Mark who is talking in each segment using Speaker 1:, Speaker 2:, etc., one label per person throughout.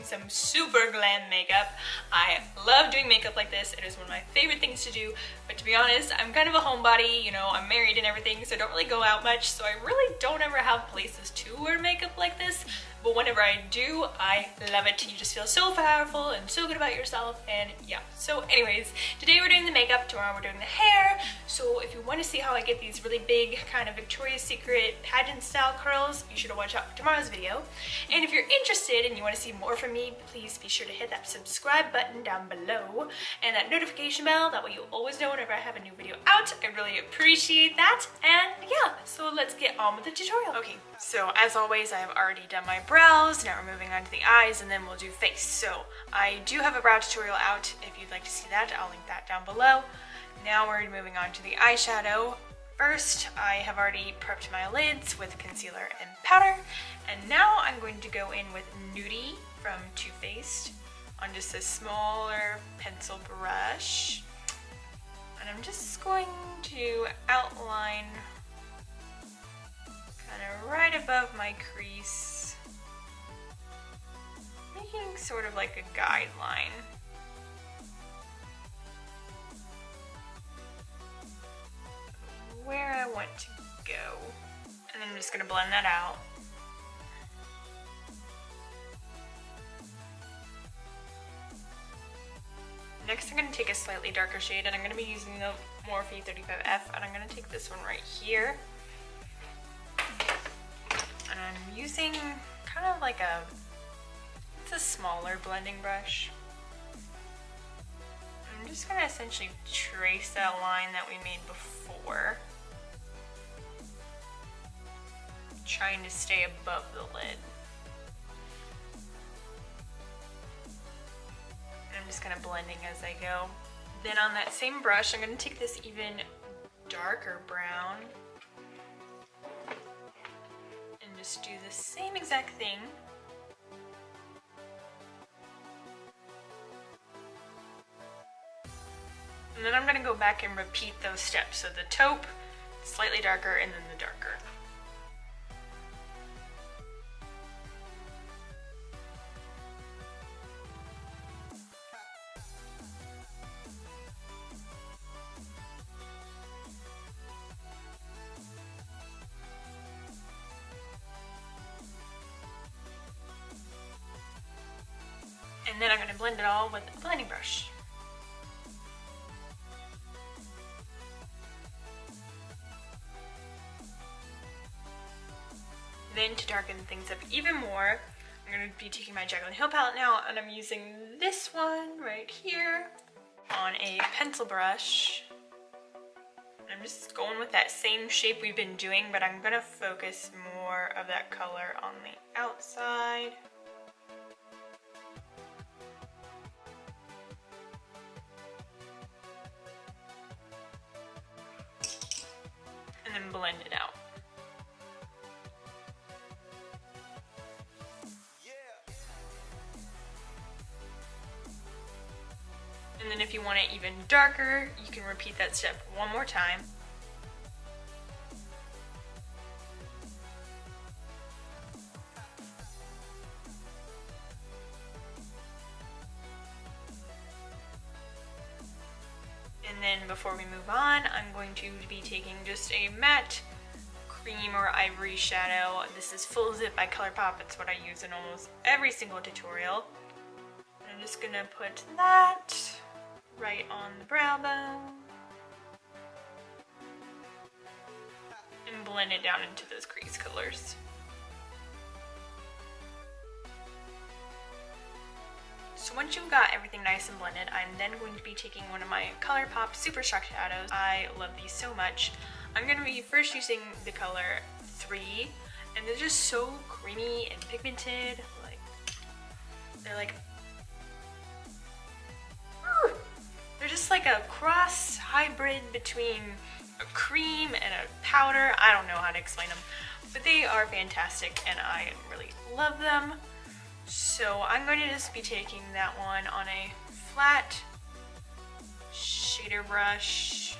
Speaker 1: some super glam makeup. I love doing makeup like this. It is one of my favorite things to do, but to be honest, I'm kind of a homebody, you know, I'm married and everything, so I don't really go out much, so I really don't ever have places to wear makeup like this. But whenever I do, I love it. You just feel so powerful and so good about yourself, and yeah. So anyways, today we're doing the makeup, tomorrow we're doing the hair. So if you want to see how I get these really big kind of Victoria's Secret pageant style curls, be sure to watch out for tomorrow's video. And if you're interested and you want to see more from me, please be sure to hit that subscribe button down below and that notification bell. That way you'll always know whenever I have a new video out. I really appreciate that. And yeah, so let's get on with the tutorial. Okay, so as always, I have already done my brows. Now we're moving on to the eyes, and then we'll do face. So I do have a brow tutorial out. If you'd like to see that, I'll link that down below. Now we're moving on to the eyeshadow. First, I have already prepped my lids with concealer and powder, and now I'm going to go in with Nudie from Too Faced on just a smaller pencil brush, and I'm just going to outline kind of right above my crease, making sort of like a guideline. Where I want to go. And then I'm just going to blend that out. Next I'm going to take a slightly darker shade, and I'm going to be using the Morphe 35F, and I'm going to take this one right here. And I'm using kind of like it's a smaller blending brush. I'm just going to essentially trace that line that we made before, trying to stay above the lid. And I'm just kind of blending as I go. Then on that same brush, I'm going to take this even darker brown and just do the same exact thing. And then I'm going to go back and repeat those steps. So the taupe, slightly darker, and then the darker. And then I'm going to blend it all with a blending brush. Then to darken things up even more, I'm going to be taking my Jaclyn Hill palette now, and I'm using this one right here on a pencil brush. And I'm just going with that same shape we've been doing, but I'm going to focus more of that color on the outside. And then blend it out. And then if you want it even darker, you can repeat that step one more time. And then before we move on, I'm going to be taking just a matte cream or ivory shadow. This is Full Zip by Colourpop. It's what I use in almost every single tutorial. And I'm just gonna put that right on the brow bone and blend it down into those crease colors. So once you've got everything nice and blended, I'm then going to be taking one of my Colourpop Super Shock shadows. I love these so much. I'm going to be first using the color 3, and they're just so creamy and pigmented. They're just like a cross hybrid between a cream and a powder. I don't know how to explain them, but they are fantastic and I really love them. So I'm going to just be taking that one on a flat shader brush.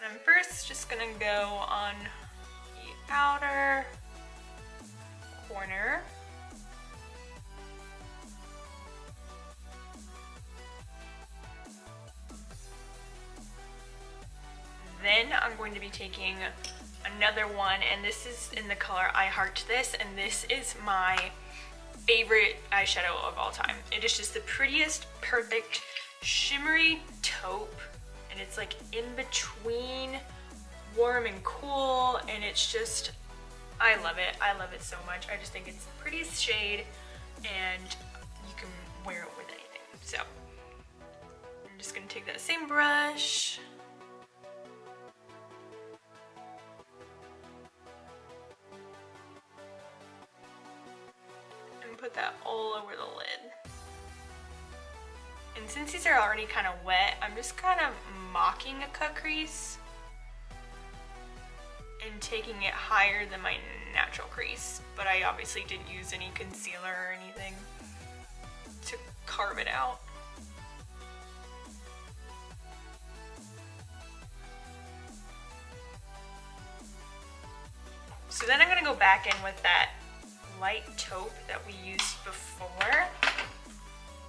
Speaker 1: And I'm first just going to go on the outer corner going to be taking another one, and this is in the color I Heart This, and this is my favorite eyeshadow of all time. It is just the prettiest, perfect, shimmery taupe, and it's like in between warm and cool, and it's just, I love it. I love it so much. I just think it's the prettiest shade, and you can wear it with anything. So I'm just gonna take that same brush and put that all over the lid. And since these are already kind of wet, I'm just kind of mocking a cut crease and taking it higher than my natural crease. But I obviously didn't use any concealer or anything to carve it out. So then I'm gonna go back in with that light taupe that we used before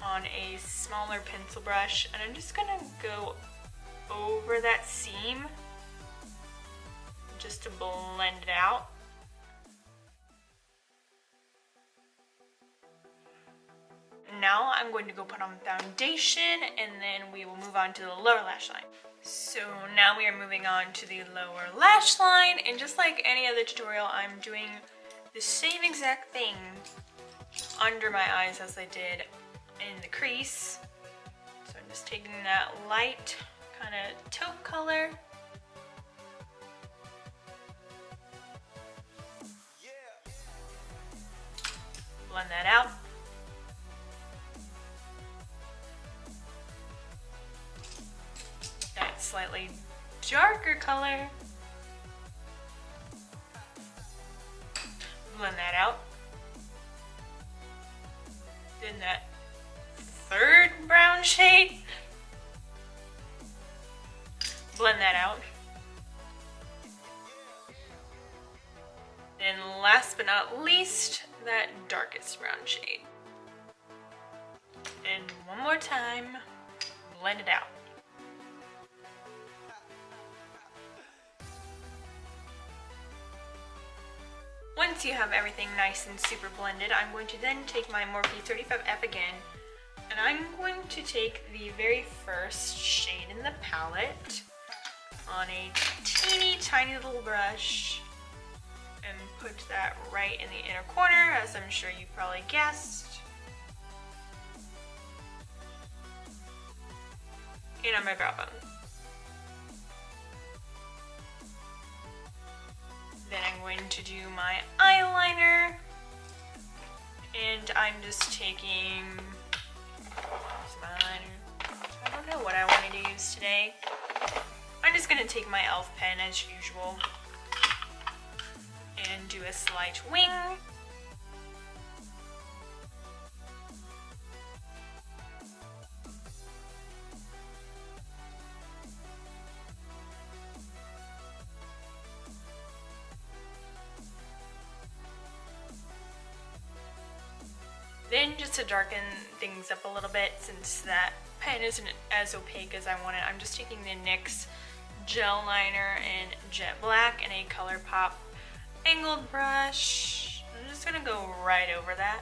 Speaker 1: on a smaller pencil brush, and I'm just gonna go over that seam just to blend it out. Now I'm going to go put on foundation, and then we will move on to the lower lash line. So now we are moving on to the lower lash line, and just like any other tutorial, I'm doing the same exact thing under my eyes as I did in the crease. So I'm just taking that light kind of taupe color, blend that out. That slightly darker color, blend that out. Then that third brown shade, blend that out. And last but not least, that darkest brown shade. And one more time, blend it out. Once you have everything nice and super blended, I'm going to then take my Morphe 35F again, and I'm going to take the very first shade in the palette on a teeny tiny little brush and put that right in the inner corner, as I'm sure you probably guessed, and on my brow bone. Then I'm going to do my eyeliner, and I'm just taking some eyeliner. I don't know what I wanted to use today. I'm just going to take my e.l.f. pen as usual and do a slight wing. Then just to darken things up a little bit, since that pen isn't as opaque as I want it, I'm just taking the NYX Gel Liner in Jet Black and a Colourpop angled brush. I'm just gonna go right over that.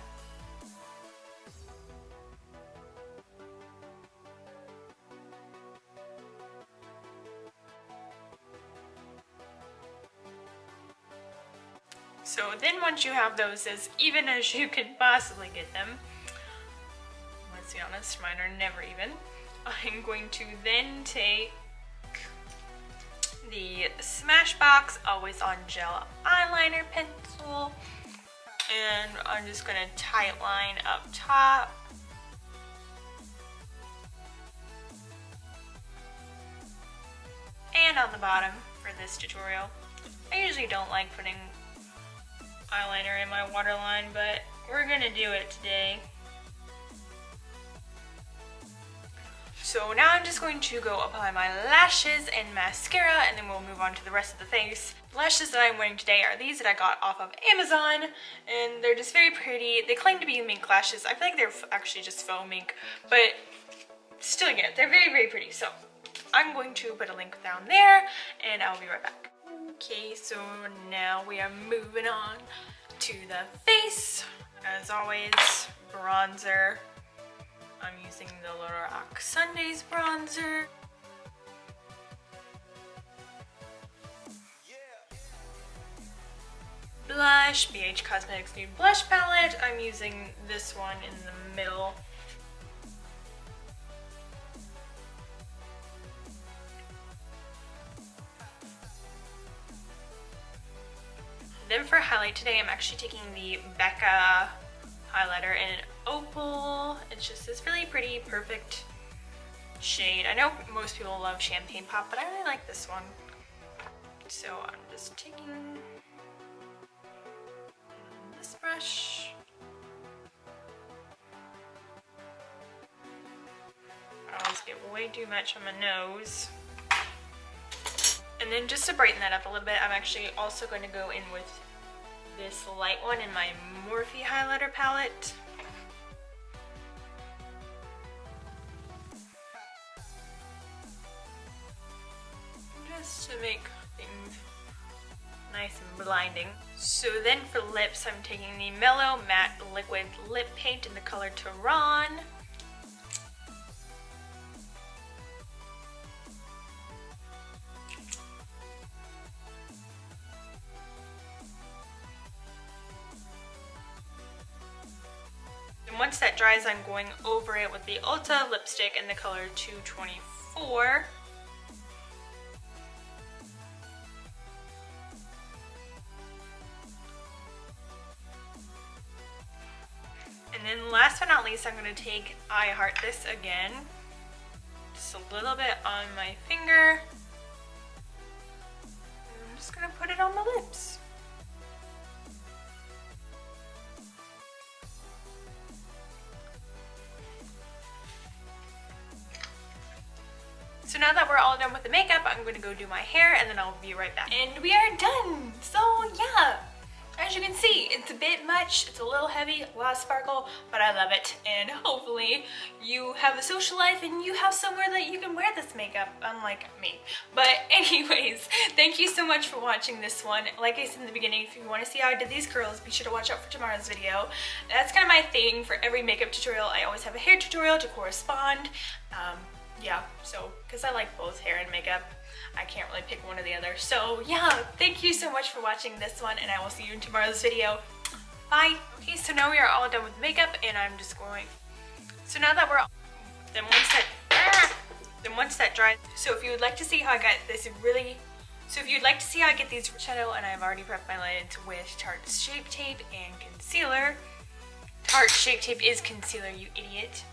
Speaker 1: So then once you have those as even as you can possibly get them, let's be honest, mine are never even, I'm going to then take the Smashbox Always On Gel Eyeliner Pencil, and I'm just going to tight line up top. And on the bottom for this tutorial. I usually don't like putting eyeliner in my waterline, but we're gonna do it today. So now I'm just going to go apply my lashes and mascara, and then we'll move on to the rest of the face. The lashes that I'm wearing today are these that I got off of Amazon, and they're just very pretty. They claim to be mink lashes. I feel like they're actually just faux mink, but still, yeah, they're very, very pretty. So I'm going to put a link down there and I'll be right back. Okay, so now we are moving on to the face. As always, bronzer. I'm using the Lorac Sundays bronzer. Blush, BH Cosmetics Nude Blush Palette. I'm using this one in the middle. Then for highlight today, I'm actually taking the Becca highlighter in an opal. It's just this really pretty, perfect shade. I know most people love Champagne Pop, but I really like this one. So I'm just taking this brush. I always get way too much on my nose. And then just to brighten that up a little bit, I'm actually also going to go in with this light one in my Morphe highlighter palette. Just to make things nice and blinding. So then for lips, I'm taking the Mellow Matte Liquid Lip Paint in the color Tehran. Once that dries, I'm going over it with the Ulta lipstick in the color 224. And then last but not least, I'm going to take I Heart This again. Just a little bit on my finger. And I'm just going to put it on my lips. So now that we're all done with the makeup, I'm going to go do my hair and then I'll be right back. And we are done! So yeah, as you can see, it's a bit much, it's a little heavy, a lot of sparkle, but I love it. And hopefully you have a social life and you have somewhere that you can wear this makeup, unlike me. But anyways, thank you so much for watching this one. Like I said in the beginning, if you want to see how I did these curls, be sure to watch out for tomorrow's video. That's kind of my thing for every makeup tutorial. I always have a hair tutorial to correspond. Yeah, so, because I like both hair and makeup, I can't really pick one or the other. So yeah, thank you so much for watching this one, and I will see you in tomorrow's video. Bye! Okay, so now we are all done with makeup, and I'm just going, so now that we're all, then once that dries, so if you would like to see how I got this really, so if you'd like to see how I get these shadow, and I've already prepped my lids with Tarte's Shape Tape and concealer. Tarte Shape Tape is concealer, you idiot.